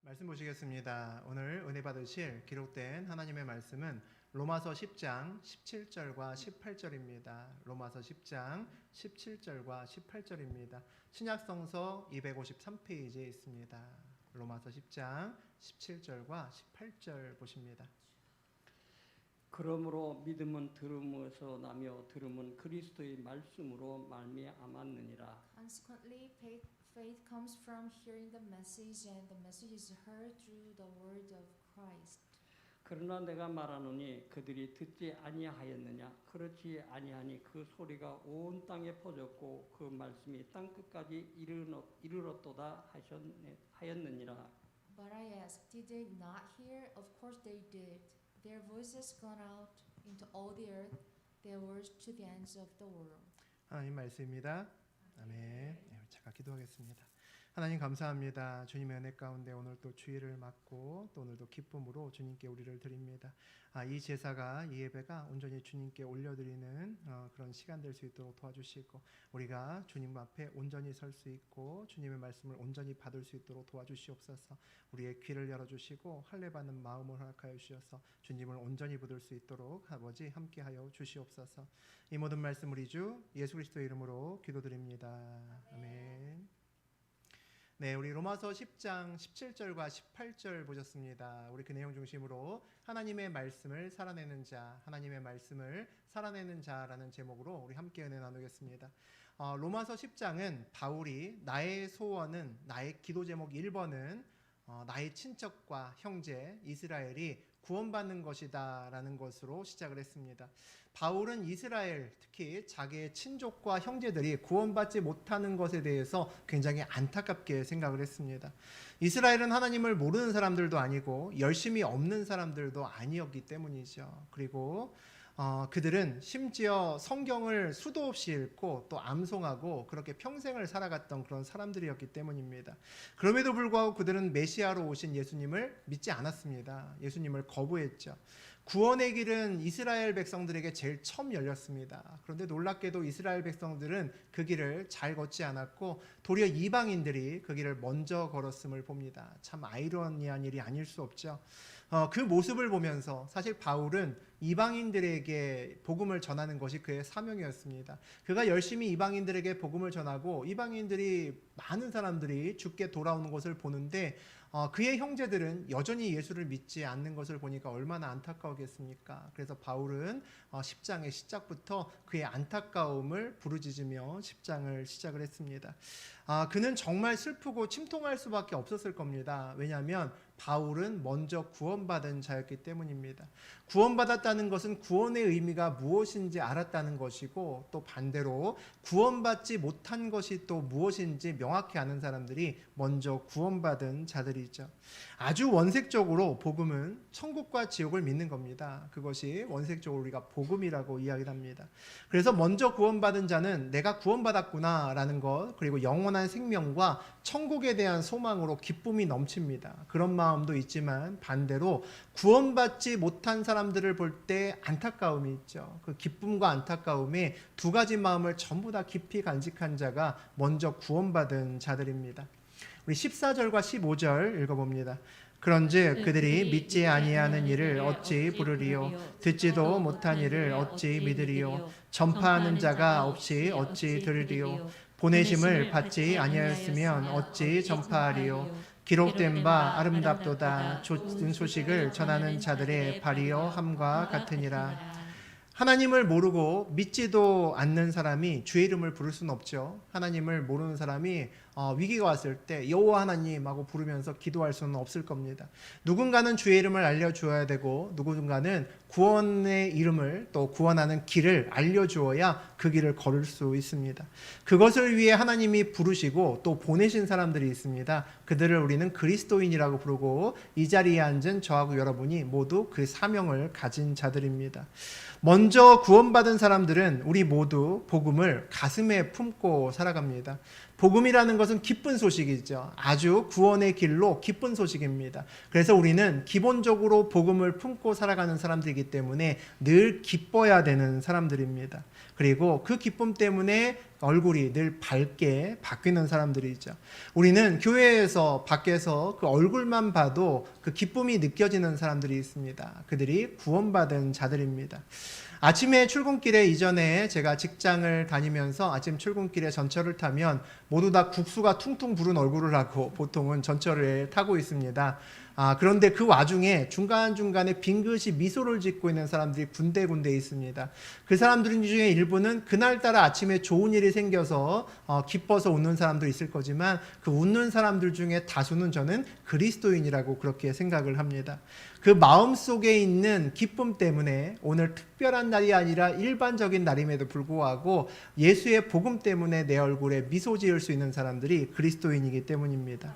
말씀 보시겠습니다. 오늘 은혜 받으실 기록된 하나님의 말씀은 로마서 10장 17절과 18절입니다. 로마서 10장 17절과 18절입니다. 신약성서 253페이지에 있습니다. 로마서 10장 17절과 18절 보십니다. 그러므로 믿음은 들음에서 나며 들음은 그리스도의 말씀으로 말미암았느니라. Consequently, faith comes from hearing the message, and the message is heard through the word of Christ. 그러나 내가 말하노니 그들이 듣지 아니하였느냐? 그렇지 아니하니 그 소리가 온 땅에 퍼졌고 그 말씀이 땅 끝까지 이르렀도다 하였느니라. But I ask, did they not hear? Of course they did. Their voices gone out into all the earth, their words to the ends of the world. 하나님 말씀입니다. 아멘. 네, 제가 기도하겠습니다. 하나님 감사합니다. 주님의 은혜 가운데 오늘 또 주일을 맞고 또 오늘도 기쁨으로 주님께 우리를 드립니다. 이 제사가 이 예배가 온전히 주님께 올려드리는 그런 시간 될 수 있도록 도와주시고 우리가 주님 앞에 온전히 설 수 있고 주님의 말씀을 온전히 받을 수 있도록 도와주시옵소서. 우리의 귀를 열어주시고 할례받는 마음을 허락하여 주셔서 주님을 온전히 받을 수 있도록 아버지 함께하여 주시옵소서. 이 모든 말씀 우리 주 예수 그리스도의 이름으로 기도드립니다. 아멘. 네, 우리 로마서 10장 17절과 18절 보셨습니다. 우리 그 내용 중심으로 하나님의 말씀을 살아내는 자, 하나님의 말씀을 살아내는 자라는 제목으로 우리 함께 은혜 나누겠습니다. 로마서 10장은 바울이 나의 소원은, 나의 기도 제목 1번은 나의 친척과 형제 이스라엘이 구원받는 것이다 라는 것으로 시작을 했습니다. 바울은 이스라엘, 특히 자기의 친족과 형제들이 구원받지 못하는 것에 대해서 굉장히 안타깝게 생각을 했습니다. 이스라엘은 하나님을 모르는 사람들도 아니고 열심히 없는 사람들도 아니었기 때문이죠. 그리고 그들은 심지어 성경을 수도 없이 읽고 또 암송하고 그렇게 평생을 살아갔던 그런 사람들이었기 때문입니다. 그럼에도 불구하고 그들은 메시아로 오신 예수님을 믿지 않았습니다. 예수님을 거부했죠. 구원의 길은 이스라엘 백성들에게 제일 처음 열렸습니다. 그런데 놀랍게도 이스라엘 백성들은 그 길을 잘 걷지 않았고 도리어 이방인들이 그 길을 먼저 걸었음을 봅니다. 참 아이러니한 일이 아닐 수 없죠. 그 모습을 보면서 사실 바울은 이방인들에게 복음을 전하는 것이 그의 사명이었습니다. 그가 열심히 이방인들에게 복음을 전하고 이방인들이 많은 사람들이 주께 돌아오는 것을 보는데 그의 형제들은 여전히 예수를 믿지 않는 것을 보니까 얼마나 안타까우겠습니까? 그래서 바울은 10장의 시작부터 그의 안타까움을 부르짖으며 10장을 시작을 했습니다. 그는 정말 슬프고 침통할 수밖에 없었을 겁니다. 왜냐하면 바울은 먼저 구원받은 자였기 때문입니다. 구원받았다는 것은 구원의 의미가 무엇인지 알았다는 것이고 또 반대로 구원받지 못한 것이 또 무엇인지 명확히 아는 사람들이 먼저 구원받은 자들이죠. 아주 원색적으로 복음은 천국과 지옥을 믿는 겁니다. 그것이 원색적으로 우리가 복음이라고 이야기를 합니다. 그래서 먼저 구원받은 자는 내가 구원받았구나 라는 것, 그리고 영원한 생명과 천국에 대한 소망으로 기쁨이 넘칩니다. 그런 마음도 있지만 반대로 구원받지 못한 사람들을 볼 때 안타까움이 있죠. 그 기쁨과 안타까움에 두 가지 마음을 전부 다 깊이 간직한 자가 먼저 구원받은 자들입니다. 우리 14절과 15절 읽어봅니다. 그런즉 그들이 믿지 아니하는 일을 어찌 부르리요? 듣지도 못한 일을 어찌 믿으리요? 전파하는 자가 없이 어찌 들으리요? 보내심을 받지 아니하였으면 어찌 전파하리요? 기록된 바 아름답도다. 좋은 소식을 전하는 자들의 발이여 함과 같으니라. 하나님을 모르고 믿지도 않는 사람이 주의 이름을 부를 수는 없죠. 하나님을 모르는 사람이 위기가 왔을 때 여호와 하나님 하고 부르면서 기도할 수는 없을 겁니다. 누군가는 주의 이름을 알려주어야 되고 누군가는 구원의 이름을 또 구원하는 길을 알려주어야 그 길을 걸을 수 있습니다. 그것을 위해 하나님이 부르시고 또 보내신 사람들이 있습니다. 그들을 우리는 그리스도인이라고 부르고 이 자리에 앉은 저하고 여러분이 모두 그 사명을 가진 자들입니다. 먼저 구원받은 사람들은 우리 모두 복음을 가슴에 품고 살아갑니다. 복음이라는 것은 기쁜 소식이죠. 아주 구원의 길로 기쁜 소식입니다. 그래서 우리는 기본적으로 복음을 품고 살아가는 사람들이기 때문에 늘 기뻐야 되는 사람들입니다. 그리고 그 기쁨 때문에 얼굴이 늘 밝게 바뀌는 사람들이죠. 우리는 교회에서 밖에서 그 얼굴만 봐도 그 기쁨이 느껴지는 사람들이 있습니다. 그들이 구원받은 자들입니다. 아침에 출근길에 이전에 제가 직장을 다니면서 아침 출근길에 전철을 타면 모두 다 국수가 퉁퉁 부른 얼굴을 하고 보통은 전철을 타고 있습니다. 그런데 그 와중에 중간중간에 빙긋이 미소를 짓고 있는 사람들이 군데군데 있습니다. 그 사람들 중에 일부는 그날따라 아침에 좋은 일이 생겨서 기뻐서 웃는 사람도 있을 거지만 그 웃는 사람들 중에 다수는 저는 그리스도인이라고 그렇게 생각을 합니다. 그 마음속에 있는 기쁨 때문에 오늘 특별한 날이 아니라 일반적인 날임에도 불구하고 예수의 복음 때문에 내 얼굴에 미소 지을 수 있는 사람들이 그리스도인이기 때문입니다.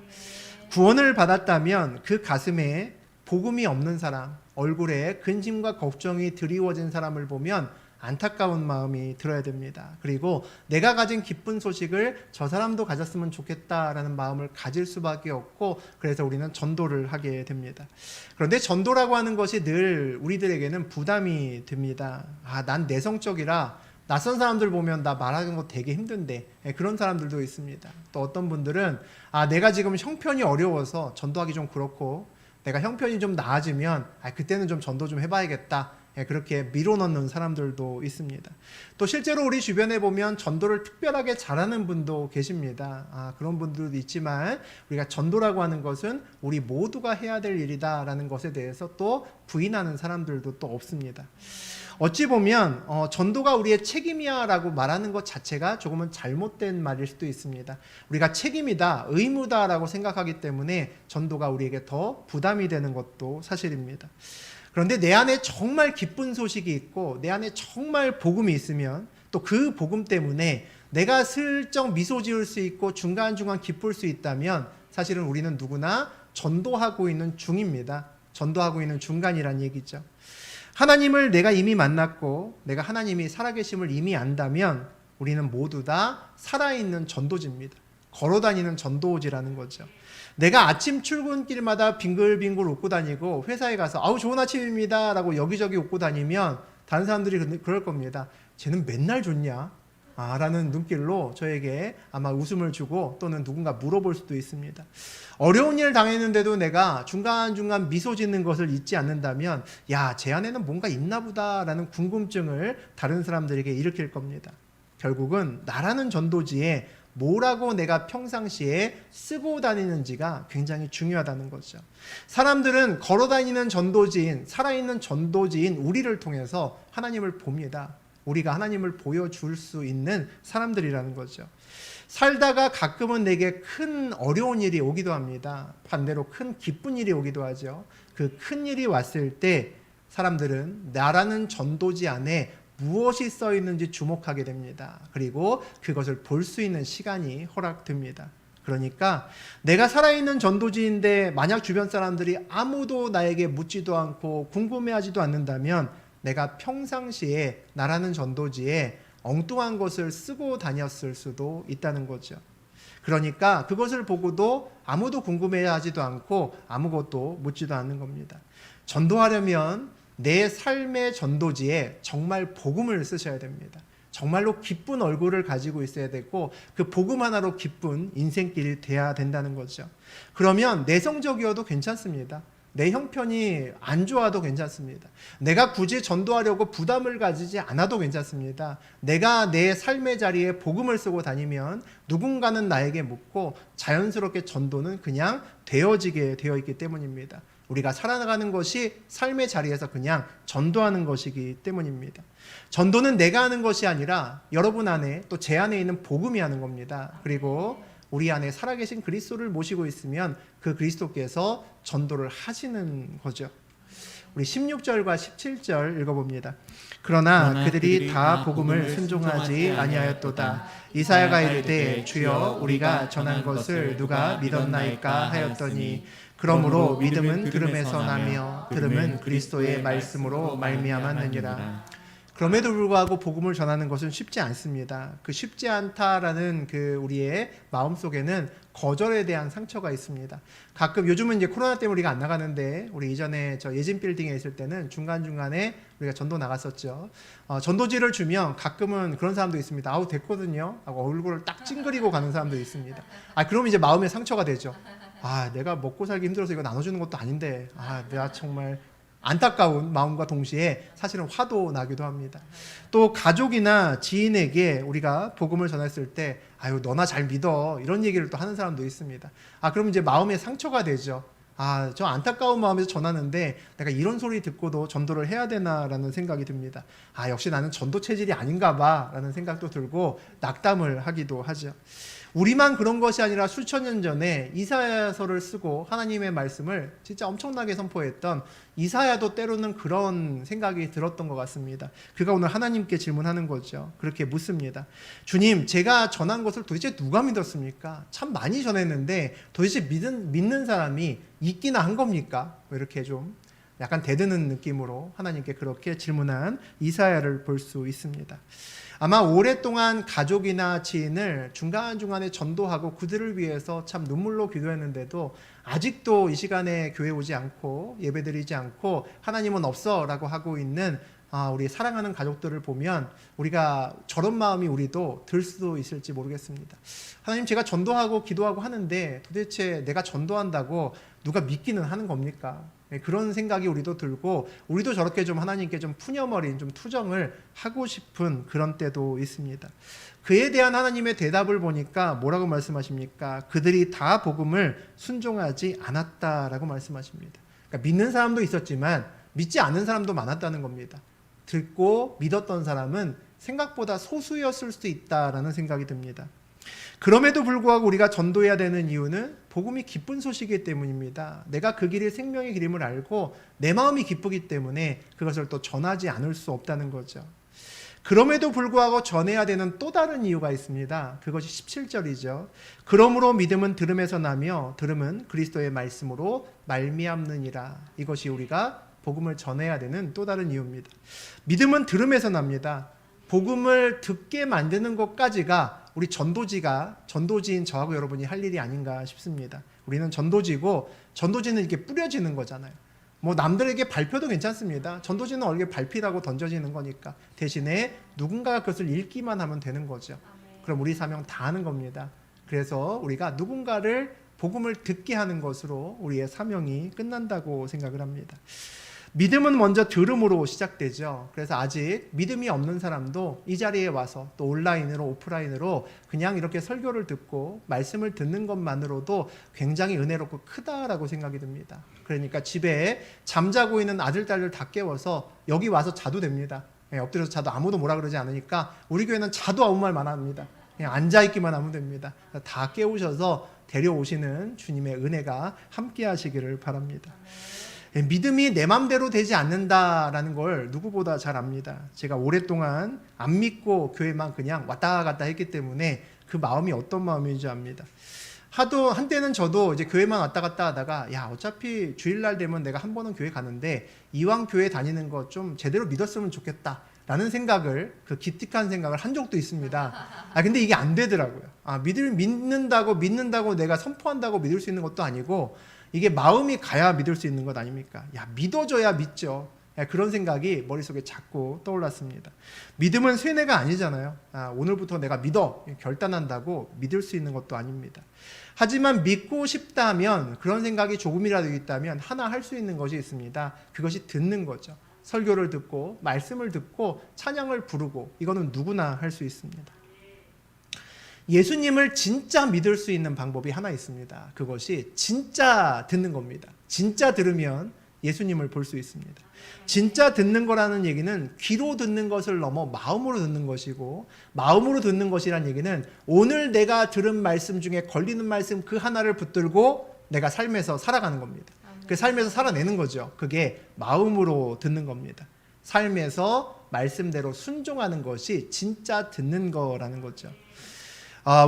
구원을 받았다면 그 가슴에 복음이 없는 사람, 얼굴에 근심과 걱정이 드리워진 사람을 보면 안타까운 마음이 들어야 됩니다. 그리고 내가 가진 기쁜 소식을 저 사람도 가졌으면 좋겠다라는 마음을 가질 수밖에 없고, 그래서 우리는 전도를 하게 됩니다. 그런데 전도라고 하는 것이 늘 우리들에게는 부담이 듭니다. 난 내성적이라 낯선 사람들 보면 나 말하는 거 되게 힘든데, 그런 사람들도 있습니다. 또 어떤 분들은 내가 지금 형편이 어려워서 전도하기 좀 그렇고 내가 형편이 좀 나아지면 그때는 좀 전도 좀 해봐야겠다, 그렇게 밀어넣는 사람들도 있습니다. 또 실제로 우리 주변에 보면 전도를 특별하게 잘하는 분도 계십니다. 그런 분들도 있지만 우리가 전도라고 하는 것은 우리 모두가 해야 될 일이다라는 것에 대해서 또 부인하는 사람들도 또 없습니다. 어찌 보면 전도가 우리의 책임이야 라고 말하는 것 자체가 조금은 잘못된 말일 수도 있습니다. 우리가 책임이다, 의무다 라고 생각하기 때문에 전도가 우리에게 더 부담이 되는 것도 사실입니다. 그런데 내 안에 정말 기쁜 소식이 있고 내 안에 정말 복음이 있으면, 또 그 복음 때문에 내가 슬쩍 미소 지을 수 있고 중간중간 기쁠 수 있다면 사실은 우리는 누구나 전도하고 있는 중입니다. 전도하고 있는 중간이란 얘기죠. 하나님을 내가 이미 만났고 내가 하나님이 살아계심을 이미 안다면 우리는 모두 다 살아있는 전도지입니다. 걸어다니는 전도지라는 거죠. 내가 아침 출근길마다 빙글빙글 웃고 다니고 회사에 가서 아우 좋은 아침입니다 라고 여기저기 웃고 다니면 다른 사람들이 그럴 겁니다. 쟤는 맨날 좋냐? 라는 눈길로 저에게 아마 웃음을 주고 또는 누군가 물어볼 수도 있습니다. 어려운 일 당했는데도 내가 중간중간 미소 짓는 것을 잊지 않는다면 제 안에는 뭔가 있나 보다라는 궁금증을 다른 사람들에게 일으킬 겁니다. 결국은 나라는 전도지에 뭐라고 내가 평상시에 쓰고 다니는지가 굉장히 중요하다는 거죠. 사람들은 걸어다니는 전도지인, 살아있는 전도지인 우리를 통해서 하나님을 봅니다. 우리가 하나님을 보여줄 수 있는 사람들이라는 거죠. 살다가 가끔은 내게 큰 어려운 일이 오기도 합니다. 반대로 큰 기쁜 일이 오기도 하죠. 그 큰 일이 왔을 때 사람들은 나라는 전도지 안에 무엇이 써 있는지 주목하게 됩니다. 그리고 그것을 볼 수 있는 시간이 허락됩니다. 그러니까 내가 살아있는 전도지인데 만약 주변 사람들이 아무도 나에게 묻지도 않고 궁금해하지도 않는다면 내가 평상시에 나라는 전도지에 엉뚱한 것을 쓰고 다녔을 수도 있다는 거죠. 그러니까 그것을 보고도 아무도 궁금해하지도 않고 아무것도 묻지도 않는 겁니다. 전도하려면 내 삶의 전도지에 정말 복음을 쓰셔야 됩니다. 정말로 기쁜 얼굴을 가지고 있어야 되고 그 복음 하나로 기쁜 인생길이 돼야 된다는 거죠. 그러면 내성적이어도 괜찮습니다. 내 형편이 안 좋아도 괜찮습니다. 내가 굳이 전도하려고 부담을 가지지 않아도 괜찮습니다. 내가 내 삶의 자리에 복음을 쓰고 다니면 누군가는 나에게 묻고 자연스럽게 전도는 그냥 되어지게 되어 있기 때문입니다. 우리가 살아나가는 것이 삶의 자리에서 그냥 전도하는 것이기 때문입니다. 전도는 내가 하는 것이 아니라 여러분 안에 또 제 안에 있는 복음이 하는 겁니다. 그리고 우리 안에 살아계신 그리스도를 모시고 있으면 그 그리스도께서 전도를 하시는 거죠. 우리 16절과 17절 읽어봅니다. 그러나 그들이 다 복음을 순종하지 아니하였도다. 이사야가 이르되 주여 우리가 전한 것을 누가 믿었나이까 하였더니 그러므로 믿음은 들음에서 나며 들음은 그리스도의 말씀으로 말미암았느니라. 그럼에도 불구하고 복음을 전하는 것은 쉽지 않습니다. 그 쉽지 않다라는 그 우리의 마음 속에는 거절에 대한 상처가 있습니다. 가끔 요즘은 이제 코로나 때문에 우리가 안 나가는데 우리 이전에 저 예진 빌딩에 있을 때는 중간중간에 우리가 전도 나갔었죠. 전도지를 주면 가끔은 그런 사람도 있습니다. 아우 됐거든요 하고 얼굴을 딱 찡그리고 가는 사람도 있습니다. 그러면 이제 마음에 상처가 되죠. 내가 먹고 살기 힘들어서 이거 나눠주는 것도 아닌데 내가 정말 안타까운 마음과 동시에 사실은 화도 나기도 합니다. 또 가족이나 지인에게 우리가 복음을 전했을 때 아유 너나 잘 믿어 이런 얘기를 또 하는 사람도 있습니다. 그럼 이제 마음에 상처가 되죠. 저 안타까운 마음에서 전하는데 내가 이런 소리 듣고도 전도를 해야 되나라는 생각이 듭니다. 역시 나는 전도 체질이 아닌가 봐라는 생각도 들고 낙담을 하기도 하죠. 우리만 그런 것이 아니라 수천 년 전에 이사야서를 쓰고 하나님의 말씀을 진짜 엄청나게 선포했던 이사야도 때로는 그런 생각이 들었던 것 같습니다. 그가 오늘 하나님께 질문하는 거죠. 그렇게 묻습니다. 주님, 제가 전한 것을 도대체 누가 믿었습니까? 참 많이 전했는데 도대체 믿는 사람이 있기나 한 겁니까? 이렇게 좀 약간 대드는 느낌으로 하나님께 그렇게 질문한 이사야를 볼 수 있습니다. 아마 오랫동안 가족이나 지인을 중간중간에 전도하고 그들을 위해서 참 눈물로 기도했는데도 아직도 이 시간에 교회 오지 않고 예배드리지 않고 하나님은 없어 라고 하고 있는 우리 사랑하는 가족들을 보면 우리가 저런 마음이 우리도 들 수도 있을지 모르겠습니다. 하나님, 제가 전도하고 기도하고 하는데 도대체 내가 전도한다고 누가 믿기는 하는 겁니까? 그런 생각이 우리도 들고 우리도 저렇게 좀 하나님께 좀 푸념어린 좀 투정을 하고 싶은 그런 때도 있습니다. 그에 대한 하나님의 대답을 보니까 뭐라고 말씀하십니까? 그들이 다 복음을 순종하지 않았다라고 말씀하십니다. 그러니까 믿는 사람도 있었지만 믿지 않는 사람도 많았다는 겁니다. 듣고 믿었던 사람은 생각보다 소수였을 수도 있다라는 생각이 듭니다. 그럼에도 불구하고 우리가 전도해야 되는 이유는 복음이 기쁜 소식이기 때문입니다. 내가 그 길이 생명의 길임을 알고 내 마음이 기쁘기 때문에 그것을 또 전하지 않을 수 없다는 거죠. 그럼에도 불구하고 전해야 되는 또 다른 이유가 있습니다. 그것이 17절이죠. 그러므로 믿음은 들음에서 나며 들음은 그리스도의 말씀으로 말미암느니라. 이것이 우리가 복음을 전해야 되는 또 다른 이유입니다. 믿음은 들음에서 납니다. 복음을 듣게 만드는 것까지가 우리 전도지인 저하고 여러분이 할 일이 아닌가 싶습니다. 우리는 전도지고 전도지는 이렇게 뿌려지는 거잖아요. 뭐 남들에게 발표도 괜찮습니다. 전도지는 얼굴에 발피라고 던져지는 거니까 대신에 누군가가 그것을 읽기만 하면 되는 거죠. 그럼 우리 사명 다 하는 겁니다. 그래서 우리가 누군가를 복음을 듣게 하는 것으로 우리의 사명이 끝난다고 생각을 합니다. 믿음은 먼저 들음으로 시작되죠. 그래서 아직 믿음이 없는 사람도 이 자리에 와서 또 온라인으로 오프라인으로 그냥 이렇게 설교를 듣고 말씀을 듣는 것만으로도 굉장히 은혜롭고 크다라고 생각이 듭니다. 그러니까 집에 잠자고 있는 아들, 딸들 다 깨워서 여기 와서 자도 됩니다. 엎드려서 자도 아무도 뭐라 그러지 않으니까 우리 교회는 자도 아무 말 안 합니다. 그냥 앉아있기만 하면 됩니다. 다 깨우셔서 데려오시는 주님의 은혜가 함께 하시기를 바랍니다. 믿음이 내 맘대로 되지 않는다라는 걸 누구보다 잘 압니다. 제가 오랫동안 안 믿고 교회만 그냥 왔다 갔다 했기 때문에 그 마음이 어떤 마음인지 압니다. 한때는 저도 이제 교회만 왔다 갔다 하다가 어차피 주일날 되면 내가 한 번은 교회 가는데 이왕 교회 다니는 거 좀 제대로 믿었으면 좋겠다 라는 생각을, 그 기특한 생각을 한 적도 있습니다. 근데 이게 안 되더라고요. 믿는다고 내가 선포한다고 믿을 수 있는 것도 아니고 이게 마음이 가야 믿을 수 있는 것 아닙니까? 믿어줘야 믿죠. 그런 생각이 머릿속에 자꾸 떠올랐습니다. 믿음은 쇠뇌가 아니잖아요. 오늘부터 내가 믿어 결단한다고 믿을 수 있는 것도 아닙니다. 하지만 믿고 싶다면, 그런 생각이 조금이라도 있다면 하나 할 수 있는 것이 있습니다. 그것이 듣는 거죠. 설교를 듣고 말씀을 듣고 찬양을 부르고, 이거는 누구나 할 수 있습니다. 예수님을 진짜 믿을 수 있는 방법이 하나 있습니다. 그것이 진짜 듣는 겁니다. 진짜 들으면 예수님을 볼 수 있습니다. 진짜 듣는 거라는 얘기는 귀로 듣는 것을 넘어 마음으로 듣는 것이고, 마음으로 듣는 것이란 얘기는 오늘 내가 들은 말씀 중에 걸리는 말씀 그 하나를 붙들고 내가 삶에서 살아가는 겁니다. 그 삶에서 살아내는 거죠. 그게 마음으로 듣는 겁니다. 삶에서 말씀대로 순종하는 것이 진짜 듣는 거라는 거죠.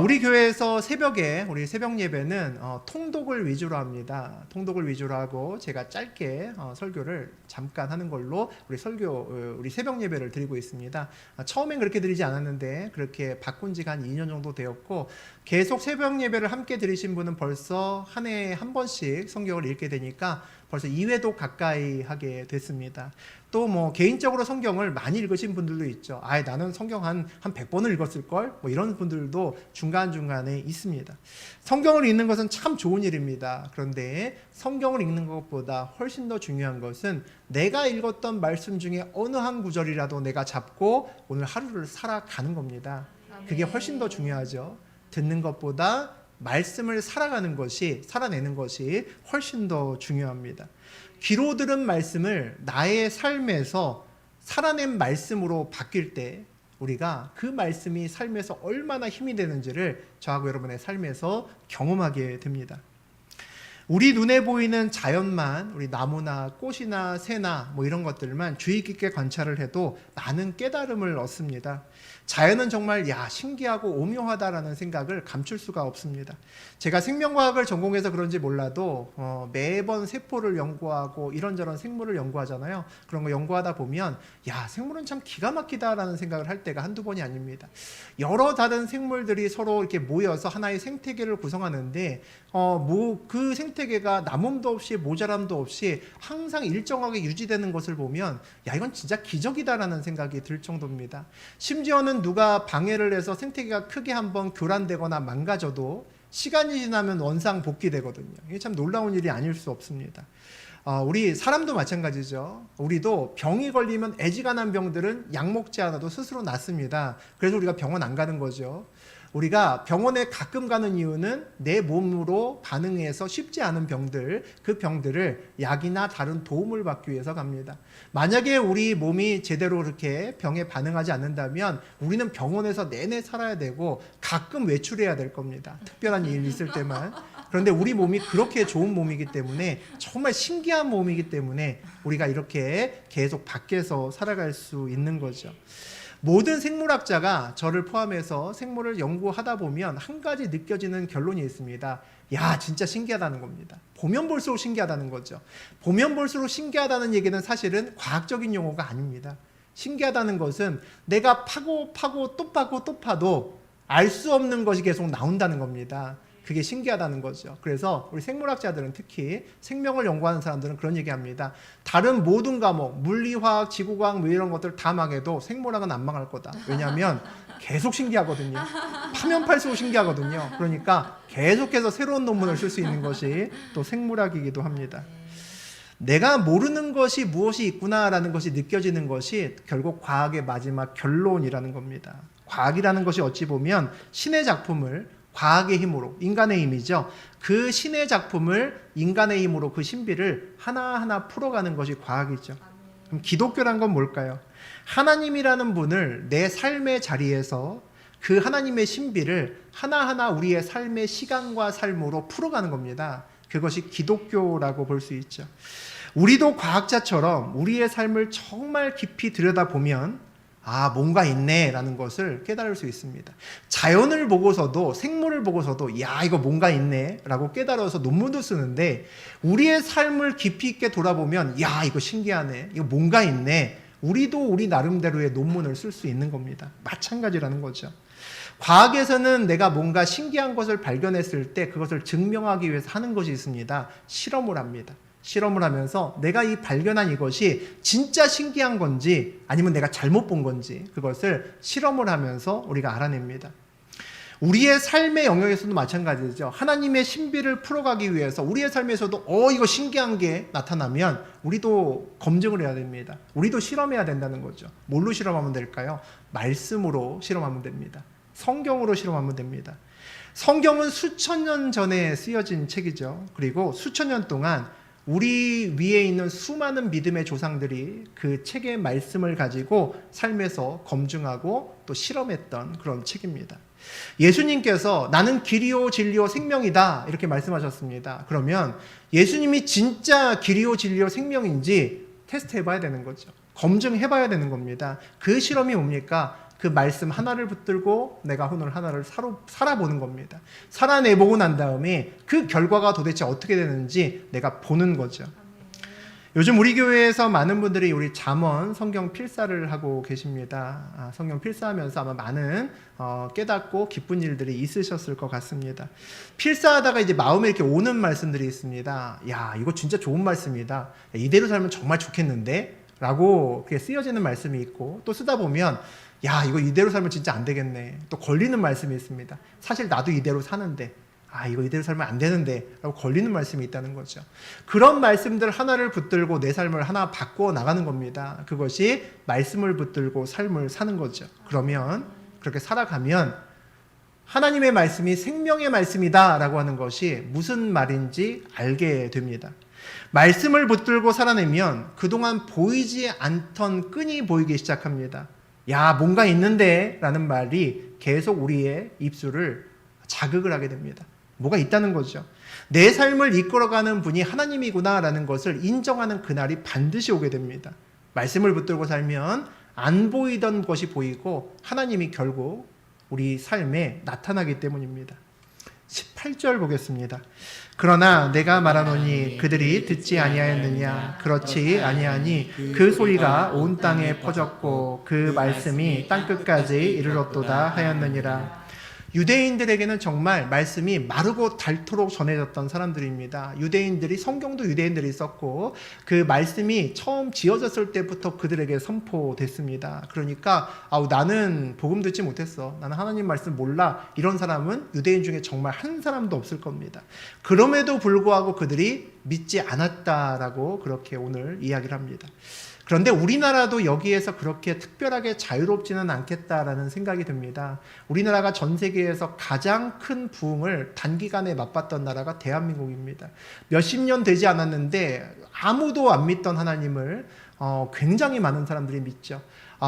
우리 교회에서 새벽에 우리 새벽 예배는 통독을 위주로 합니다. 통독을 위주로 하고 제가 짧게 설교를 잠깐 하는 걸로 우리 새벽 예배를 드리고 있습니다. 처음엔 그렇게 드리지 않았는데 그렇게 바꾼 지가 한 2년 정도 되었고 계속 새벽 예배를 함께 드리신 분은 벌써 한 해에 한 번씩 성경을 읽게 되니까 벌써 2회도 가까이 하게 됐습니다. 또 뭐 개인적으로 성경을 많이 읽으신 분들도 있죠. 나는 성경 한 100번을 읽었을걸? 뭐 이런 분들도 중간중간에 있습니다. 성경을 읽는 것은 참 좋은 일입니다. 그런데 성경을 읽는 것보다 훨씬 더 중요한 것은 내가 읽었던 말씀 중에 어느 한 구절이라도 내가 잡고 오늘 하루를 살아가는 겁니다. 그게 훨씬 더 중요하죠. 듣는 것보다 말씀을 살아내는 것이 훨씬 더 중요합니다. 귀로 들은 말씀을 나의 삶에서 살아낸 말씀으로 바뀔 때 우리가 그 말씀이 삶에서 얼마나 힘이 되는지를 저하고 여러분의 삶에서 경험하게 됩니다. 우리 눈에 보이는 자연만, 우리 나무나 꽃이나 새나 뭐 이런 것들만 주의 깊게 관찰을 해도 많은 깨달음을 얻습니다. 자연은 정말 신기하고 오묘하다라는 생각을 감출 수가 없습니다. 제가 생명과학을 전공해서 그런지 몰라도 매번 세포를 연구하고 이런저런 생물을 연구하잖아요. 그런 거 연구하다 보면 생물은 참 기가 막히다라는 생각을 할 때가 한두 번이 아닙니다. 여러 다른 생물들이 서로 이렇게 모여서 하나의 생태계를 구성하는데 그 생태계가 남음도 없이 모자람도 없이 항상 일정하게 유지되는 것을 보면 이건 진짜 기적이다라는 생각이 들 정도입니다. 심지어는 누가 방해를 해서 생태계가 크게 한번 교란되거나 망가져도 시간이 지나면 원상복귀되거든요. 이게 참 놀라운 일이 아닐 수 없습니다. 우리 사람도 마찬가지죠. 우리도 병이 걸리면 애지간한 병들은 약 먹지 않아도 스스로 낫습니다. 그래서 우리가 병원 안 가는 거죠. 우리가 병원에 가끔 가는 이유는 내 몸으로 반응해서 쉽지 않은 병들, 그 병들을 약이나 다른 도움을 받기 위해서 갑니다. 만약에 우리 몸이 제대로 그렇게 병에 반응하지 않는다면 우리는 병원에서 내내 살아야 되고 가끔 외출해야 될 겁니다. 특별한 일이 있을 때만. 그런데 우리 몸이 그렇게 좋은 몸이기 때문에 정말 신기한 몸이기 때문에 우리가 이렇게 계속 밖에서 살아갈 수 있는 거죠. 모든 생물학자가 저를 포함해서 생물을 연구하다 보면 한 가지 느껴지는 결론이 있습니다. 진짜 신기하다는 겁니다. 보면 볼수록 신기하다는 거죠. 보면 볼수록 신기하다는 얘기는 사실은 과학적인 용어가 아닙니다. 신기하다는 것은 내가 파고 또 파고 또 파도 알 수 없는 것이 계속 나온다는 겁니다. 그게 신기하다는 거죠. 그래서 우리 생물학자들은 특히 생명을 연구하는 사람들은 그런 얘기합니다. 다른 모든 과목, 물리화학, 지구과학 뭐 이런 것들 다 망해도 생물학은 안 망할 거다. 왜냐하면 계속 신기하거든요. 파면 팔수록 신기하거든요. 그러니까 계속해서 새로운 논문을 쓸 수 있는 것이 또 생물학이기도 합니다. 내가 모르는 것이 무엇이 있구나라는 것이 느껴지는 것이 결국 과학의 마지막 결론이라는 겁니다. 과학이라는 것이 어찌 보면 신의 작품을 과학의 힘으로, 인간의 힘이죠. 그 신의 작품을 인간의 힘으로 그 신비를 하나하나 풀어가는 것이 과학이죠. 그럼 기독교란 건 뭘까요? 하나님이라는 분을 내 삶의 자리에서 그 하나님의 신비를 하나하나 우리의 삶의 시간과 삶으로 풀어가는 겁니다. 그것이 기독교라고 볼 수 있죠. 우리도 과학자처럼 우리의 삶을 정말 깊이 들여다보면 뭔가 있네 라는 것을 깨달을 수 있습니다. 자연을 보고서도 생물을 보고서도 이거 뭔가 있네 라고 깨달아서 논문도 쓰는데 우리의 삶을 깊이 있게 돌아보면 이거 신기하네, 이거 뭔가 있네, 우리도 우리 나름대로의 논문을 쓸 수 있는 겁니다. 마찬가지라는 거죠. 과학에서는 내가 뭔가 신기한 것을 발견했을 때 그것을 증명하기 위해서 하는 것이 있습니다. 실험을 합니다. 실험을 하면서 내가 이 발견한 이것이 진짜 신기한 건지 아니면 내가 잘못 본 건지 그것을 실험을 하면서 우리가 알아냅니다. 우리의 삶의 영역에서도 마찬가지죠. 하나님의 신비를 풀어가기 위해서 우리의 삶에서도 이거 신기한 게 나타나면 우리도 검증을 해야 됩니다. 우리도 실험해야 된다는 거죠. 뭘로 실험하면 될까요? 말씀으로 실험하면 됩니다. 성경으로 실험하면 됩니다. 성경은 수천 년 전에 쓰여진 책이죠. 그리고 수천 년 동안 우리 위에 있는 수많은 믿음의 조상들이 그 책의 말씀을 가지고 삶에서 검증하고 또 실험했던 그런 책입니다. 예수님께서 나는 길이요 진리요 생명이다 이렇게 말씀하셨습니다. 그러면 예수님이 진짜 길이요 진리요 생명인지 테스트 해봐야 되는 거죠. 검증해봐야 되는 겁니다. 그 실험이 뭡니까? 그 말씀 하나를 붙들고 내가 오늘 하나를 살아보는 겁니다. 살아내보고 난 다음에 그 결과가 도대체 어떻게 되는지 내가 보는 거죠. 요즘 우리 교회에서 많은 분들이 우리 잠언 성경 필사를 하고 계십니다. 성경 필사하면서 아마 많은 깨닫고 기쁜 일들이 있으셨을 것 같습니다. 필사하다가 이제 마음에 이렇게 오는 말씀들이 있습니다. 야, 이거 진짜 좋은 말씀이다. 이대로 살면 정말 좋겠는데? 라고 그게 쓰여지는 말씀이 있고, 또 쓰다 보면 야, 이거 이대로 살면 진짜 안 되겠네. 또 걸리는 말씀이 있습니다. 사실 나도 이대로 사는데, 이거 이대로 살면 안 되는데 라고 걸리는 말씀이 있다는 거죠. 그런 말씀들 하나를 붙들고 내 삶을 하나 바꾸어 나가는 겁니다. 그것이 말씀을 붙들고 삶을 사는 거죠. 그러면 그렇게 살아가면 하나님의 말씀이 생명의 말씀이다 라고 하는 것이 무슨 말인지 알게 됩니다. 말씀을 붙들고 살아내면 그동안 보이지 않던 끈이 보이기 시작합니다. 야, 뭔가 있는데 라는 말이 계속 우리의 입술을 자극을 하게 됩니다. 뭐가 있다는 거죠. 내 삶을 이끌어가는 분이 하나님이구나 라는 것을 인정하는 그날이 반드시 오게 됩니다. 말씀을 붙들고 살면 안 보이던 것이 보이고 하나님이 결국 우리 삶에 나타나기 때문입니다. 18절 보겠습니다. 그러나 내가 말하노니 그들이 듣지 아니하였느냐? 그렇지 아니하니 그 소리가 온 땅에 퍼졌고 그 말씀이 땅끝까지 이르렀도다 하였느니라. 유대인들에게는 정말 말씀이 마르고 닳도록 전해졌던 사람들입니다. 유대인들이, 성경도 유대인들이 썼고 그 말씀이 처음 지어졌을 때부터 그들에게 선포됐습니다. 그러니까 나는 복음 듣지 못했어, 나는 하나님 말씀 몰라, 이런 사람은 유대인 중에 정말 한 사람도 없을 겁니다. 그럼에도 불구하고 그들이 믿지 않았다라고 그렇게 오늘 이야기를 합니다. 그런데 우리나라도 여기에서 그렇게 특별하게 자유롭지는 않겠다라는 생각이 듭니다. 우리나라가 전 세계에서 가장 큰 부흥을 단기간에 맛봤던 나라가 대한민국입니다. 몇십 년 되지 않았는데 아무도 안 믿던 하나님을 굉장히 많은 사람들이 믿죠.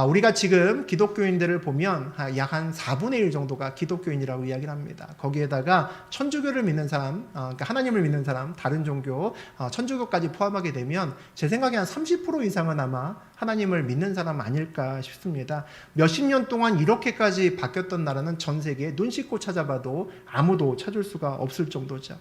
우리가 지금 기독교인들을 보면 약 한 4분의 1 정도가 기독교인이라고 이야기를 합니다. 거기에다가 천주교를 믿는 사람, 그러니까 하나님을 믿는 사람, 다른 종교, 천주교까지 포함하게 되면 제 생각에 한 30% 이상은 아마 하나님을 믿는 사람 아닐까 싶습니다. 몇십 년 동안 이렇게까지 바뀌었던 나라는 전 세계에 눈 씻고 찾아봐도 아무도 찾을 수가 없을 정도죠.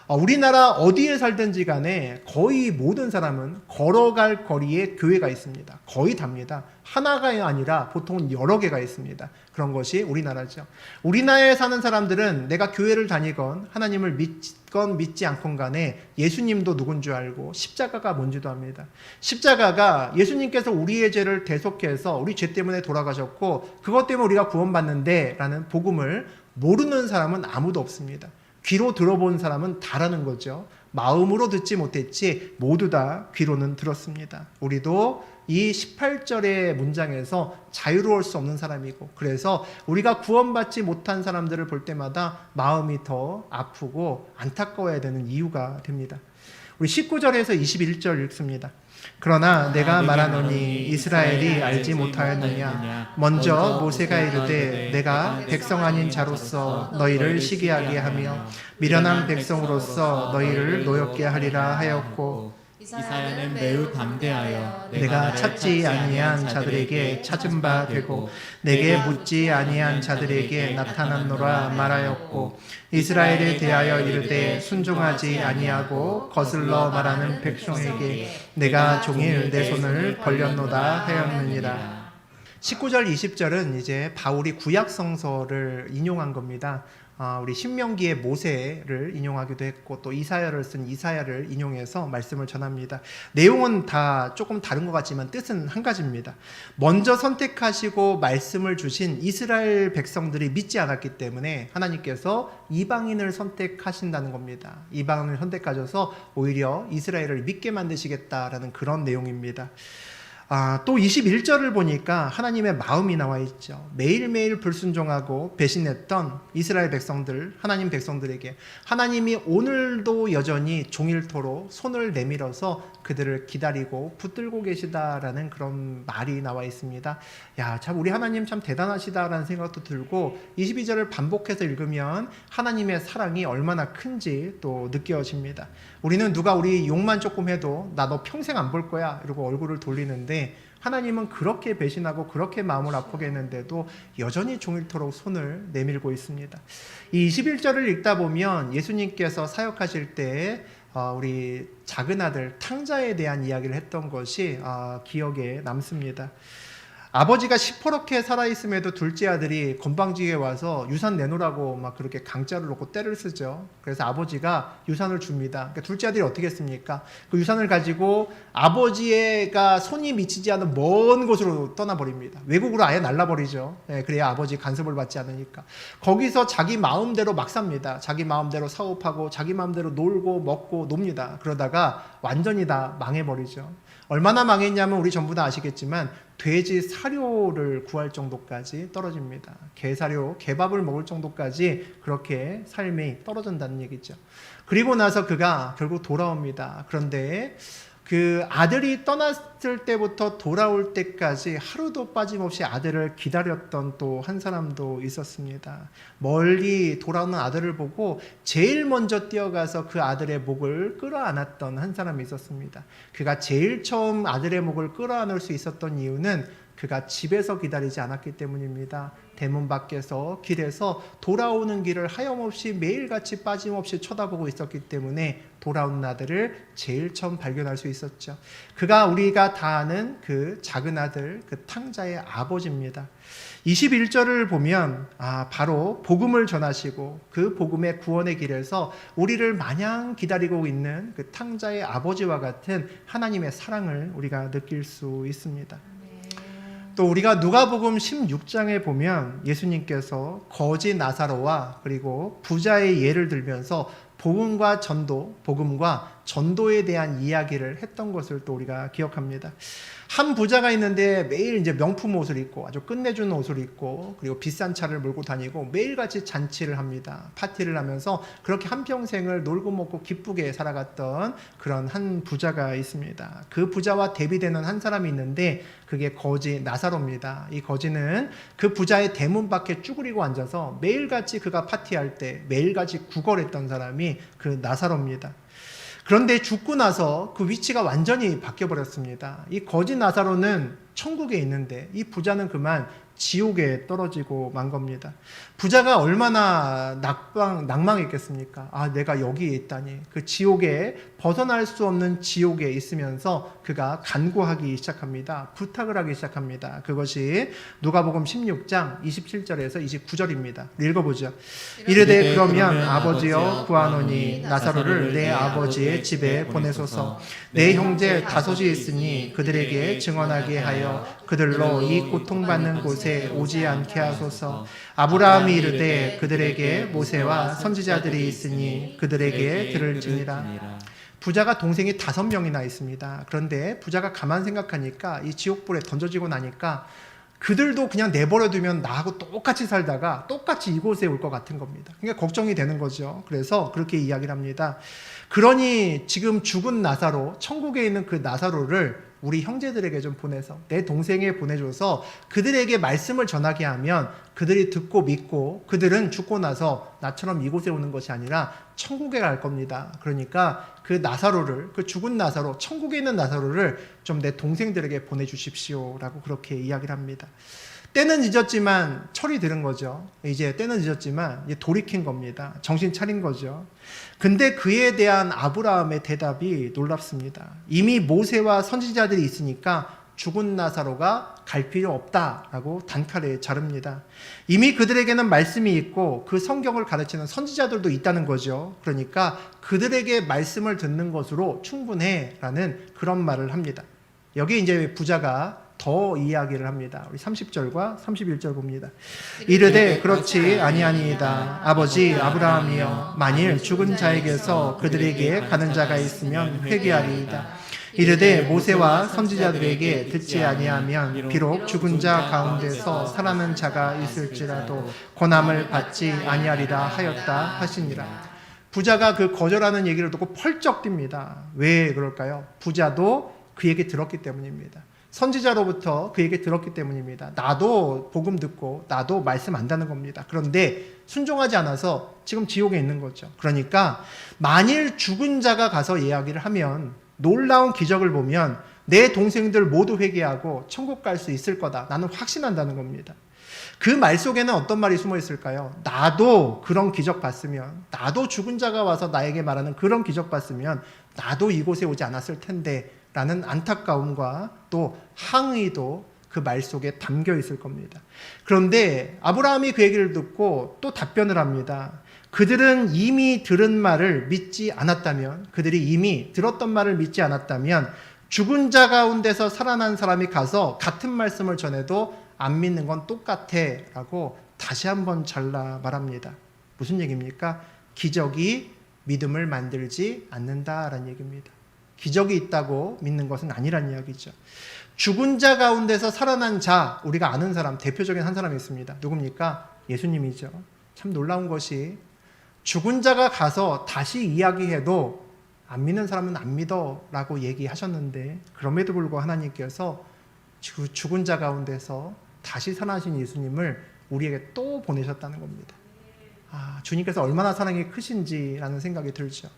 우리나라 어디에 살든지 간에 거의 모든 사람은 걸어갈 거리에 교회가 있습니다. 거의 답니다. 하나가 아니라 보통 여러 개가 있습니다. 그런 것이 우리나라죠. 우리나라에 사는 사람들은 내가 교회를 다니건 하나님을 믿건 믿지 않건 간에 예수님도 누군 줄 알고 십자가가 뭔지도 압니다. 십자가가 예수님께서 우리의 죄를 대속해서 우리 죄 때문에 돌아가셨고 그것 때문에 우리가 구원받는데 라는 복음을 모르는 사람은 아무도 없습니다. 귀로 들어본 사람은 다라는 거죠. 마음으로 듣지 못했지 모두 다 귀로는 들었습니다. 우리도 이 18절의 문장에서 자유로울 수 없는 사람이고, 그래서 우리가 구원받지 못한 사람들을 볼 때마다 마음이 더 아프고 안타까워야 되는 이유가 됩니다. 우리 19절에서 21절 읽습니다. 그러나 내가 말하노니 이스라엘이 알지 못하였느냐? 먼저 모세가 이르되 내가 백성 아닌 자로서 너희를 시기하게 하며 미련한 백성으로서 너희를 노엽게 하리라 하였고, 이사야는 매우 담대하여 내가 찾지 아니한 자들에게 찾은 바 되고 내게 묻지 아니한 자들에게 나타났노라 말하였고, 이스라엘에 대하여 이르되 순종하지 아니하고 거슬러 말하는 백성에게 내가 종일 내 손을 벌렸노다 하였느니라. 19절 20절은 이제 바울이 구약 성서를 인용한 겁니다. 우리 신명기의 모세를 인용하기도 했고 또 이사야를 쓴 이사야를 인용해서 말씀을 전합니다. 내용은 다 조금 다른 것 같지만 뜻은 한 가지입니다. 먼저 선택하시고 말씀을 주신 이스라엘 백성들이 믿지 않았기 때문에 하나님께서 이방인을 선택하신다는 겁니다. 이방인을 선택하셔서 오히려 이스라엘을 믿게 만드시겠다라는 그런 내용입니다. 또 21절을 보니까 하나님의 마음이 나와 있죠. 매일매일 불순종하고 배신했던 이스라엘 백성들, 하나님 백성들에게 하나님이 오늘도 여전히 종일토록 손을 내밀어서 그들을 기다리고 붙들고 계시다라는 그런 말이 나와 있습니다. 야, 참 우리 하나님 참 대단하시다라는 생각도 들고 22절을 반복해서 읽으면 하나님의 사랑이 얼마나 큰지 또 느껴집니다. 우리는 누가 우리 욕만 조금 해도 나 너 평생 안 볼 거야 이러고 얼굴을 돌리는데 하나님은 그렇게 배신하고 그렇게 마음을 아프게 했는데도 여전히 종일토록 손을 내밀고 있습니다. 이 21절을 읽다 보면 예수님께서 사역하실 때 우리 작은 아들 탕자에 대한 이야기를 했던 것이 기억에 남습니다. 아버지가 시퍼렇게 살아있음에도 둘째 아들이 건방지게 와서 유산 내놓으라고 막 그렇게 강짜를 놓고 때를 쓰죠. 그래서 아버지가 유산을 줍니다. 그러니까 둘째 아들이 어떻게 했습니까? 그 유산을 가지고 아버지가 손이 미치지 않은 먼 곳으로 떠나버립니다. 외국으로 아예 날라버리죠. 그래야 아버지 간섭을 받지 않으니까. 거기서 자기 마음대로 막 삽니다. 자기 마음대로 사업하고 자기 마음대로 놀고 먹고 놉니다. 그러다가 완전히 다 망해버리죠. 얼마나 망했냐면 우리 전부 다 아시겠지만 돼지 사료를 구할 정도까지 떨어집니다. 개 사료, 개밥을 먹을 정도까지 그렇게 삶이 떨어진다는 얘기죠. 그리고 나서 그가 결국 돌아옵니다. 그런데 그 아들이 떠났을 때부터 돌아올 때까지 하루도 빠짐없이 아들을 기다렸던 또 한 사람도 있었습니다. 멀리 돌아오는 아들을 보고 제일 먼저 뛰어가서 그 아들의 목을 끌어안았던 한 사람이 있었습니다. 그가 제일 처음 아들의 목을 끌어안을 수 있었던 이유는 그가 집에서 기다리지 않았기 때문입니다. 대문 밖에서 길에서 돌아오는 길을 하염없이 매일같이 빠짐없이 쳐다보고 있었기 때문에 돌아오는 아들을 제일 처음 발견할 수 있었죠. 그가 우리가 다 아는 그 작은 아들, 그 탕자의 아버지입니다. 21절을 보면 바로 복음을 전하시고 그 복음의 구원의 길에서 우리를 마냥 기다리고 있는 그 탕자의 아버지와 같은 하나님의 사랑을 우리가 느낄 수 있습니다. 또 우리가 누가복음 16장에 보면 예수님께서 거지 나사로와 그리고 부자의 예를 들면서 복음과 전도에 대한 이야기를 했던 것을 또 우리가 기억합니다. 한 부자가 있는데 매일 이제 명품 옷을 입고 아주 끝내주는 옷을 입고 그리고 비싼 차를 몰고 다니고 매일같이 잔치를 합니다. 파티를 하면서 그렇게 한평생을 놀고 먹고 기쁘게 살아갔던 그런 한 부자가 있습니다. 그 부자와 대비되는 한 사람이 있는데 그게 거지 나사로입니다. 이 거지는 그 부자의 대문 밖에 쭈그리고 앉아서 매일같이 그가 파티할 때 매일같이 구걸했던 사람이 그 나사로입니다. 그런데 죽고 나서 그 위치가 완전히 바뀌어버렸습니다. 이 거지 나사로는 천국에 있는데 이 부자는 그만 지옥에 떨어지고 만 겁니다. 부자가 얼마나 낭망했겠습니까? 내가 여기에 있다니. 그 지옥에 벗어날 수 없는 지옥에 있으면서 그가 간구하기 시작합니다. 부탁을 하기 시작합니다. 그것이 누가복음 16장 27절에서 29절입니다. 읽어보죠. 이르되 그러면 아버지여 구하노니 나사로를 내 아버지의 집에 보내소서. 내 형제 다섯이 있으니 그들에게 증언하게 하여 그들로 이 고통받는 곳에 오지 않게 하소서. 아브라함이 이르되 그들에게 모세와 선지자들이 있으니 그들에게 들을지니라. 부자가 동생이 5명이나 있습니다. 그런데 부자가 가만 생각하니까 이 지옥불에 던져지고 나니까 그들도 그냥 내버려두면 나하고 똑같이 살다가 똑같이 이곳에 올 것 같은 겁니다. 그러니까 걱정이 되는 거죠. 그래서 그렇게 이야기를 합니다. 그러니 지금 죽은 나사로, 천국에 있는 그 나사로를 우리 형제들에게 좀 보내서 내 동생에 보내줘서 그들에게 말씀을 전하게 하면 그들이 듣고 믿고 그들은 죽고 나서 나처럼 이곳에 오는 것이 아니라 천국에 갈 겁니다. 그러니까 그 나사로를, 그 죽은 나사로, 천국에 있는 나사로를 좀 내 동생들에게 보내주십시오 라고 그렇게 이야기를 합니다. 때는 늦었지만 철이 들은 거죠. 이제 때는 늦었지만 이제 돌이킨 겁니다. 정신 차린 거죠. 근데 그에 대한 아브라함의 대답이 놀랍습니다. 이미 모세와 선지자들이 있으니까 죽은 나사로가 갈 필요 없다라고 단칼에 자릅니다. 이미 그들에게는 말씀이 있고 그 성경을 가르치는 선지자들도 있다는 거죠. 그러니까 그들에게 말씀을 듣는 것으로 충분해라는 그런 말을 합니다. 여기 이제 부자가 더 이야기를 합니다. 우리 30절과 31절 봅니다. 이르되 그렇지 아니하니이다. 아버지 아브라함이여 만일 죽은 자에게서 그들에게 가는 자가 있으면 회개하리이다. 이르되 모세와 선지자들에게 듣지 아니하면 비록 죽은 자 가운데서 살아난 자가 있을지라도 고난을 받지 아니하리라 하였다 하시니라. 부자가 그 거절하는 얘기를 듣고 펄쩍 뜁니다. 왜 그럴까요? 부자도 그 얘기 들었기 때문입니다. 선지자로부터 그 얘기 들었기 때문입니다. 나도 복음 듣고 나도 말씀 안다는 겁니다. 그런데 순종하지 않아서 지금 지옥에 있는 거죠. 그러니까 만일 죽은 자가 가서 이야기를 하면 놀라운 기적을 보면 내 동생들 모두 회개하고 천국 갈 수 있을 거다. 나는 확신한다는 겁니다. 그 말 속에는 어떤 말이 숨어 있을까요? 나도 그런 기적 봤으면, 나도 죽은 자가 와서 나에게 말하는 그런 기적 봤으면 나도 이곳에 오지 않았을 텐데 라는 안타까움과 또 항의도 그 말 속에 담겨 있을 겁니다. 그런데 아브라함이 그 얘기를 듣고 또 답변을 합니다. 그들은 이미 들은 말을 믿지 않았다면, 그들이 이미 들었던 말을 믿지 않았다면 죽은 자 가운데서 살아난 사람이 가서 같은 말씀을 전해도 안 믿는 건 똑같아 라고 다시 한번 잘라 말합니다. 무슨 얘기입니까? 기적이 믿음을 만들지 않는다라는 얘기입니다. 기적이 있다고 믿는 것은 아니란 이야기죠. 죽은 자 가운데서 살아난 자, 우리가 아는 사람, 대표적인 한 사람이 있습니다. 누굽니까? 예수님이죠. 참 놀라운 것이 죽은 자가 가서 다시 이야기해도 안 믿는 사람은 안 믿어 라고 얘기하셨는데, 그럼에도 불구하고 하나님께서 죽은 자 가운데서 다시 살아나신 예수님을 우리에게 또 보내셨다는 겁니다. 주님께서 얼마나 사랑이 크신지라는 생각이 들죠.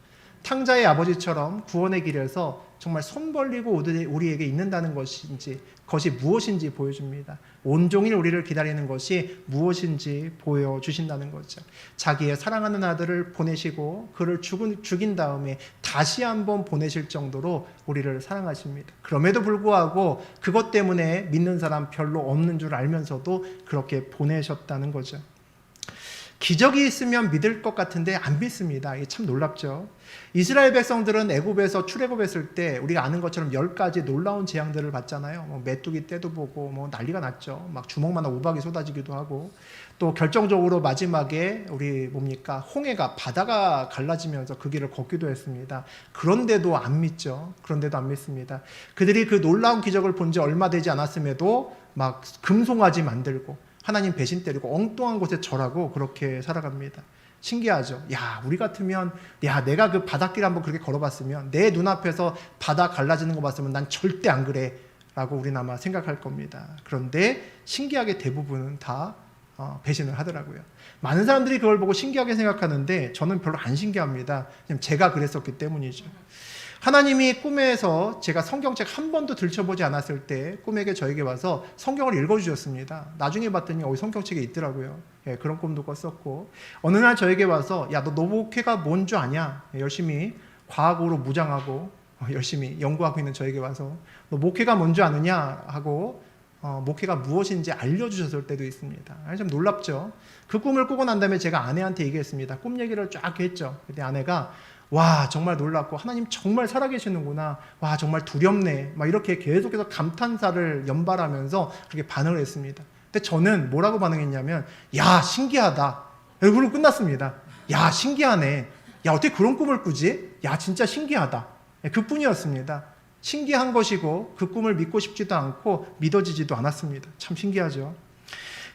탕자의 아버지처럼 구원의 길에서 정말 손 벌리고 우리에게 있는다는 것인지, 그것이 무엇인지 보여줍니다. 온종일 우리를 기다리는 것이 무엇인지 보여주신다는 거죠. 자기의 사랑하는 아들을 보내시고 그를 죽인 다음에 다시 한번 보내실 정도로 우리를 사랑하십니다. 그럼에도 불구하고 그것 때문에 믿는 사람 별로 없는 줄 알면서도 그렇게 보내셨다는 거죠. 기적이 있으면 믿을 것 같은데 안 믿습니다. 이게 참 놀랍죠. 이스라엘 백성들은 애굽에서 출애굽했을 때 우리가 아는 것처럼 10가지 놀라운 재앙들을 봤잖아요. 메뚜기 떼도 보고 난리가 났죠. 막 주먹만한 우박이 쏟아지기도 하고, 또 결정적으로 마지막에 우리 홍해가 바다가 갈라지면서 그 길을 걷기도 했습니다. 그런데도 안 믿죠. 그런데도 안 믿습니다. 그들이 그 놀라운 기적을 본 지 얼마 되지 않았음에도 막 금송아지 만들고 하나님 배신 때리고 엉뚱한 곳에 절하고 그렇게 살아갑니다. 신기하죠. 우리 같으면, 내가 그 바닷길 한번 그렇게 걸어봤으면, 내 눈앞에서 바다 갈라지는 거 봤으면 난 절대 안 그래 라고 우리는 아마 생각할 겁니다. 그런데 신기하게 대부분은 다 배신을 하더라고요. 많은 사람들이 그걸 보고 신기하게 생각하는데 저는 별로 안 신기합니다. 제가 그랬었기 때문이죠. 하나님이 꿈에서, 제가 성경책 한 번도 들춰보지 않았을 때 꿈에게 저에게 와서 성경을 읽어주셨습니다. 나중에 봤더니 성경책에 있더라고요. 그런 꿈도 꿨었고, 어느 날 저에게 와서 너 목회가 뭔 줄 아냐? 열심히 과학으로 무장하고 열심히 연구하고 있는 저에게 와서 너 목회가 뭔 줄 아느냐? 하고 목회가 무엇인지 알려주셨을 때도 있습니다. 좀 놀랍죠? 그 꿈을 꾸고 난 다음에 제가 아내한테 얘기했습니다. 꿈 얘기를 쫙 했죠. 그때 아내가 정말 놀랍고 하나님 정말 살아계시는구나. 정말 두렵네. 이렇게 계속해서 감탄사를 연발하면서 그렇게 반응을 했습니다. 근데 저는 뭐라고 반응했냐면, 신기하다. 이걸로 끝났습니다. 신기하네. 어떻게 그런 꿈을 꾸지? 진짜 신기하다. 그뿐이었습니다. 신기한 것이고 그 꿈을 믿고 싶지도 않고 믿어지지도 않았습니다. 참 신기하죠.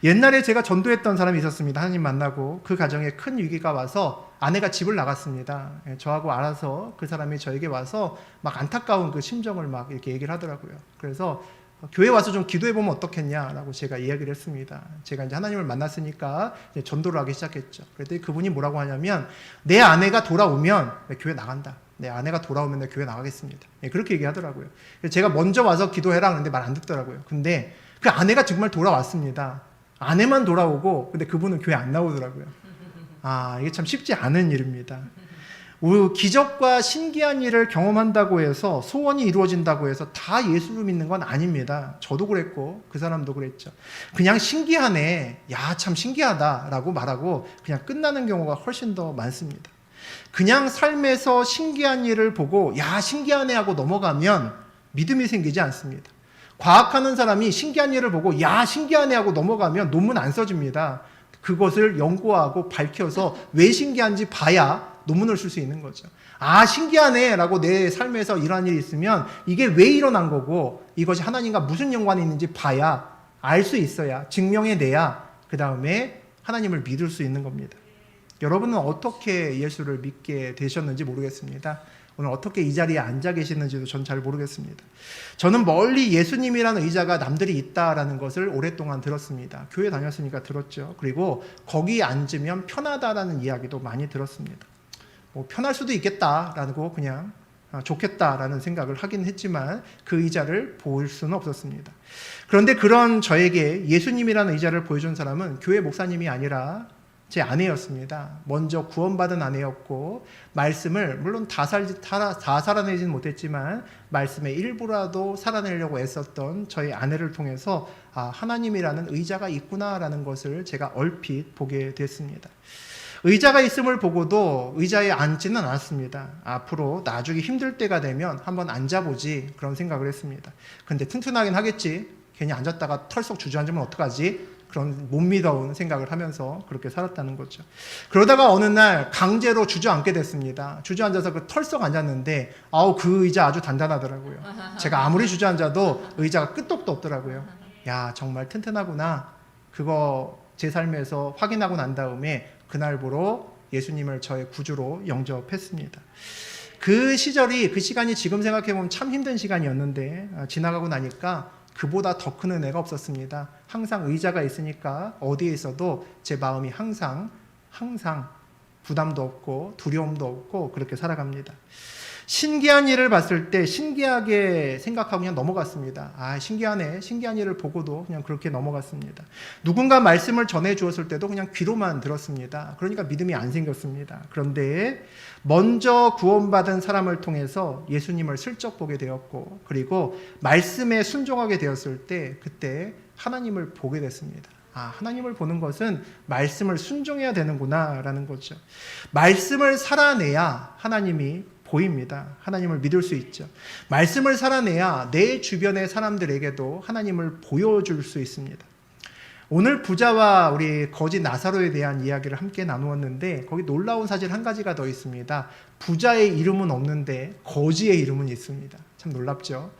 옛날에 제가 전도했던 사람이 있었습니다. 하나님 만나고 그 가정에 큰 위기가 와서 아내가 집을 나갔습니다. 저하고 알아서 그 사람이 저에게 와서 막 안타까운 그 심정을 막 이렇게 얘기를 하더라고요. 그래서 교회 와서 좀 기도해보면 어떻겠냐라고 제가 이야기를 했습니다. 제가 이제 하나님을 만났으니까 이제 전도를 하기 시작했죠. 그랬더니 그분이 뭐라고 하냐면, 내 아내가 돌아오면 교회 나간다. 내 아내가 돌아오면 내 교회 나가겠습니다. 그렇게 얘기하더라고요. 제가 먼저 와서 기도해라 그랬는데 말 안 듣더라고요. 근데 그 아내가 정말 돌아왔습니다. 아내만 돌아오고, 근데 그분은 교회 안 나오더라고요. 이게 참 쉽지 않은 일입니다. 기적과 신기한 일을 경험한다고 해서, 소원이 이루어진다고 해서 다 예수를 믿는 건 아닙니다. 저도 그랬고 그 사람도 그랬죠. 그냥 신기하네, 참 신기하다 라고 말하고 그냥 끝나는 경우가 훨씬 더 많습니다. 그냥 삶에서 신기한 일을 보고 신기하네 하고 넘어가면 믿음이 생기지 않습니다. 과학하는 사람이 신기한 일을 보고 신기하네 하고 넘어가면 논문 안 써집니다. 그것을 연구하고 밝혀서 왜 신기한지 봐야 논문을 쓸 수 있는 거죠. 신기하네 라고 내 삶에서 이러한 일이 있으면 이게 왜 일어난 거고 이것이 하나님과 무슨 연관이 있는지 봐야, 알 수 있어야, 증명해내야 그 다음에 하나님을 믿을 수 있는 겁니다. 여러분은 어떻게 예수를 믿게 되셨는지 모르겠습니다. 오늘 어떻게 이 자리에 앉아 계시는지도 전 잘 모르겠습니다. 저는 멀리 예수님이라는 의자가 남들이 있다라는 것을 오랫동안 들었습니다. 교회 다녔으니까 들었죠. 그리고 거기 앉으면 편하다라는 이야기도 많이 들었습니다. 편할 수도 있겠다라고 그냥 좋겠다라는 생각을 하긴 했지만 그 의자를 볼 수는 없었습니다. 그런데 그런 저에게 예수님이라는 의자를 보여준 사람은 교회 목사님이 아니라 제 아내였습니다. 먼저 구원받은 아내였고 말씀을 물론 다 살아내지는 못했지만 말씀의 일부라도 살아내려고 애썼던 저희 아내를 통해서 하나님이라는 의자가 있구나라는 것을 제가 얼핏 보게 됐습니다. 의자가 있음을 보고도 의자에 앉지는 않았습니다. 앞으로 나중에 힘들 때가 되면 한번 앉아보지 그런 생각을 했습니다. 근데 튼튼하긴 하겠지. 괜히 앉았다가 털썩 주저앉으면 어떡하지? 그런 못 믿어온 생각을 하면서 그렇게 살았다는 거죠. 그러다가 어느 날 강제로 주저앉게 됐습니다. 주저앉아서 그 털썩 앉았는데 그 의자 아주 단단하더라고요. 제가 아무리 주저앉아도 의자가 끄떡도 없더라고요. 야, 정말 튼튼하구나. 그거 제 삶에서 확인하고 난 다음에 그날부로 예수님을 저의 구주로 영접했습니다. 그 시간이 지금 생각해보면 참 힘든 시간이었는데 지나가고 나니까 그보다 더 큰 은혜가 없었습니다. 항상 의자가 있으니까 어디에 있어도 제 마음이 항상 부담도 없고 두려움도 없고 그렇게 살아갑니다. 신기한 일을 봤을 때 신기하게 생각하고 그냥 넘어갔습니다. 신기하네. 신기한 일을 보고도 그냥 그렇게 넘어갔습니다. 누군가 말씀을 전해 주었을 때도 그냥 귀로만 들었습니다. 그러니까 믿음이 안 생겼습니다. 그런데 먼저 구원받은 사람을 통해서 예수님을 슬쩍 보게 되었고 그리고 말씀에 순종하게 되었을 때 그때 하나님을 보게 됐습니다. 하나님을 보는 것은 말씀을 순종해야 되는구나라는 거죠. 말씀을 살아내야 하나님이 보입니다. 하나님을 믿을 수 있죠. 말씀을 살아내야 내 주변의 사람들에게도 하나님을 보여줄 수 있습니다. 오늘 부자와 우리 거지 나사로에 대한 이야기를 함께 나누었는데 거기 놀라운 사실 한 가지가 더 있습니다. 부자의 이름은 없는데 거지의 이름은 있습니다. 참 놀랍죠.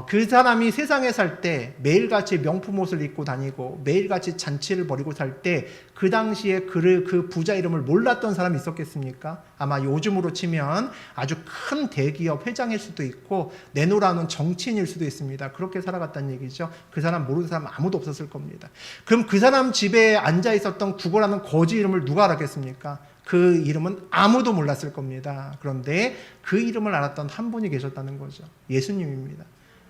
그 사람이 세상에 살 때 매일같이 명품 옷을 입고 다니고 매일같이 잔치를 벌이고 살 때 그 당시에 그 부자 이름을 몰랐던 사람이 있었겠습니까? 아마 요즘으로 치면 아주 큰 대기업 회장일 수도 있고 내노라는 정치인일 수도 있습니다. 그렇게 살아갔다는 얘기죠. 그 사람 모르는 사람 아무도 없었을 겁니다. 그럼 그 사람 집에 앉아 있었던 구걸하는 거지 이름을 누가 알았겠습니까? 그 이름은 아무도 몰랐을 겁니다. 그런데 그 이름을 알았던 한 분이 계셨다는 거죠. 예수님입니다.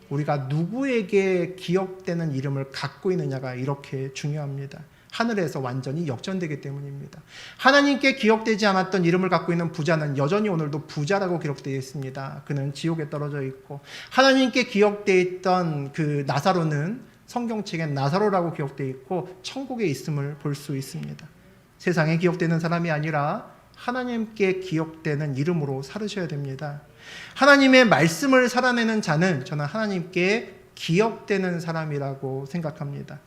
우리가 누구에게 기억되는 이름을 갖고 있느냐가 이렇게 중요합니다. 하늘에서 완전히 역전되기 때문입니다. 하나님께 기억되지 않았던 이름을 갖고 있는 부자는 여전히 오늘도 부자라고 기록되어 있습니다. 그는 지옥에 떨어져 있고 하나님께 기억되어 있던 그 나사로는 성경책엔 나사로라고 기억되어 있고 천국에 있음을 볼 수 있습니다. 세상에 기억되는 사람이 아니라 하나님께 기억되는 이름으로 살으셔야 됩니다. 하나님의 말씀을 살아내는 자는 저는 하나님께 기억되는 사람이라고 생각합니다.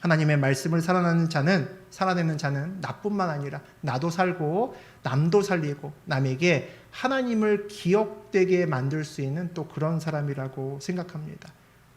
하나님의 말씀을 살아내는 자는 나뿐만 아니라 나도 살고 남도 살리고 남에게 하나님을 기억되게 만들 수 있는 또 그런 사람이라고 생각합니다.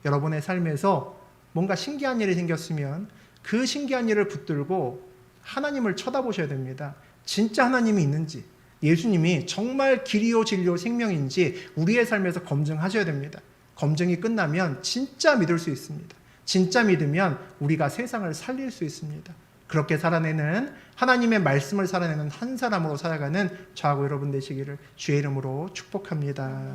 여러분의 삶에서 뭔가 신기한 일이 생겼으면 그 신기한 일을 붙들고 하나님을 쳐다보셔야 됩니다. 진짜 하나님이 있는지, 예수님이 정말 길이요 진리요 생명인지 우리의 삶에서 검증하셔야 됩니다. 검증이 끝나면 진짜 믿을 수 있습니다. 진짜 믿으면 우리가 세상을 살릴 수 있습니다. 그렇게 살아내는 하나님의 말씀을 살아내는 한 사람으로 살아가는 저하고 여러분 되시기를 주의 이름으로 축복합니다.